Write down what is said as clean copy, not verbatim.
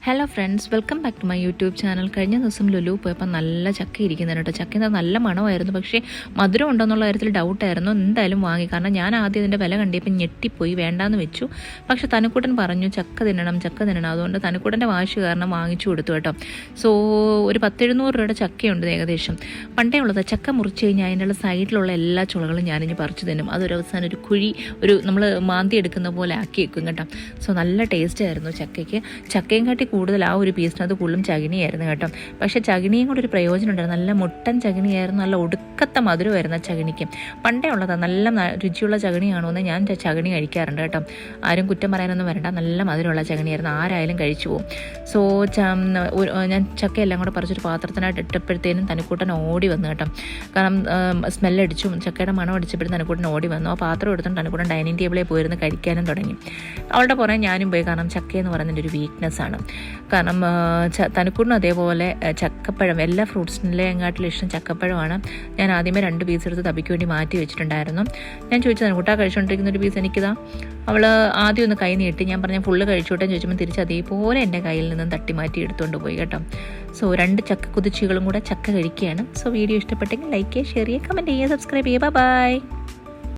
Hello friends, welcome back to my YouTube channel. കഴിഞ്ഞ ദിവസം ലുലു പോയപ്പോൾ നല്ല ചക്ക ഇരിക്കുന്നുണ്ട് കേട്ടോ. ചക്ക നല്ല മണമായിരുന്നു, പക്ഷേ മധുരം ഉണ്ടോയെന്നുള്ള കാര്യത്തിൽ ഡൗട്ടായിരുന്നു. എന്തായാലും വാങ്ങി, കാരണം ഞാൻ ആദ്യം ഇതിൻ്റെ വില കണ്ടിയപ്പോൾ ഞെട്ടിപ്പോയി, വേണ്ടാന്ന് വെച്ചു. പക്ഷേ തനുക്കൂട്ടൻ പറഞ്ഞു ചക്ക തിന്നണം. അതുകൊണ്ട് തനുക്കൂട്ടൻ്റെ വാശി കാരണം വാങ്ങിച്ചു കൊടുത്തു കേട്ടോ. സോ ഒരു 10-700 രൂപയുടെ ചക്കയുണ്ട് ഏകദേശം. പണ്ടേ ഉള്ളത് ചക്ക മുറിച്ച് കഴിഞ്ഞാൽ അതിൻ്റെ സൈഡിലുള്ള എല്ലാ ചുളകളും ഞാനിനി പറിച്ചു തിന്നും. അതൊരു അവസാനം ഒരു കുഴി, നമ്മൾ മാന്തി എടുക്കുന്ന പോലെ ആക്കി വെക്കും കേട്ടോ. സോ നല്ല ടേസ്റ്റ് ആയിരുന്നു ചക്കയ്ക്ക്. ചക്കയും കാട്ടി കൂടുതൽ ആ ഒരു പീസിനകത്ത് കൂടുതലും ചകിണിയായിരുന്നു കേട്ടോ. പക്ഷേ ചകിണിയും കൂടെ ഒരു പ്രയോജനം ഉണ്ടായിരുന്നു. നല്ല മുട്ടൻ ചകിണിയായിരുന്നു, നല്ല ഒടുക്കത്തെ മധുരമായിരുന്നു ആ ചകിണിക്ക്. പണ്ടേ ഉള്ളതാണ്, നല്ല രുചിയുള്ള ചകിണിയാണോ എന്ന് ഞാൻ ചകിണി കഴിക്കാറുണ്ട് കേട്ടോ. ആരും കുറ്റം പറയാനൊന്നും വരണ്ട, നല്ല മധുരമുള്ള ചകിണിയായിരുന്നു, ആരായാലും കഴിച്ചു പോകും. സോ ഞാൻ ചക്കയെല്ലാം കൂടെ പറിച്ചൊരു പാത്രത്തിനായിട്ട് ഇട്ടപ്പോഴത്തേനും തനിക്കൂട്ടൻ ഓടി വന്നു കേട്ടോ. കാരണം സ്മെല്ലടിച്ചു, ചക്കയുടെ മണം അടിച്ചപ്പോഴും തനിക്കൂട്ടൻ ഓടി വന്നു. ആ പാത്രം എടുത്തുകൊണ്ട് തനിക്കൂട്ടൻ ഡൈനിങ് ടേബിളിൽ പോയിരുന്ന് കഴിക്കാനും തുടങ്ങി. അവളുടെ പുറമെ ഞാനും പോയി, കാരണം ചക്കയെന്ന് പറയുന്നതിൻ്റെ ഒരു വീക്ക്നെസ്സാണ്. കാരണം തനുക്കൂടിനും അതേപോലെ ചക്കപ്പഴം, എല്ലാ ഫ്രൂട്ട്സിനെക്കാട്ടിലും ഇഷ്ടം ചക്കപ്പഴമാണ്. ഞാൻ ആദ്യമേ 2 പീസ് എടുത്ത് തബിക്ക് വേണ്ടി മാറ്റി വെച്ചിട്ടുണ്ടായിരുന്നു. ഞാൻ ചോദിച്ചു, തനുക്കൂട്ടാ കഴിച്ചുകൊണ്ടിരിക്കുന്ന ഒരു പീസ് എനിക്കിതാ. അവൾ ആദ്യം ഒന്ന് കൈ നീട്ടി, ഞാൻ പറഞ്ഞ ഫുള്ള് കഴിച്ചോട്ടെ ചോദിച്ചപ്പോൾ തിരിച്ച് അതേപോലെ എൻ്റെ കയ്യിൽ നിന്നും തട്ടി മാറ്റി എടുത്തുകൊണ്ട് പോയി കേട്ടോ. സോ 2 ചക്ക കുതിച്ചുകളും കൂടെ ചക്ക കഴിക്കുകയാണ്. സോ വീഡിയോ ഇഷ്ടപ്പെട്ടെങ്കിൽ ലൈക്ക് ചെയ്യുക, ഷെയർ ചെയ്യുക, കമൻറ്റ് ചെയ്യുക, സബ്സ്ക്രൈബ് ചെയ്യുക. ബൈ.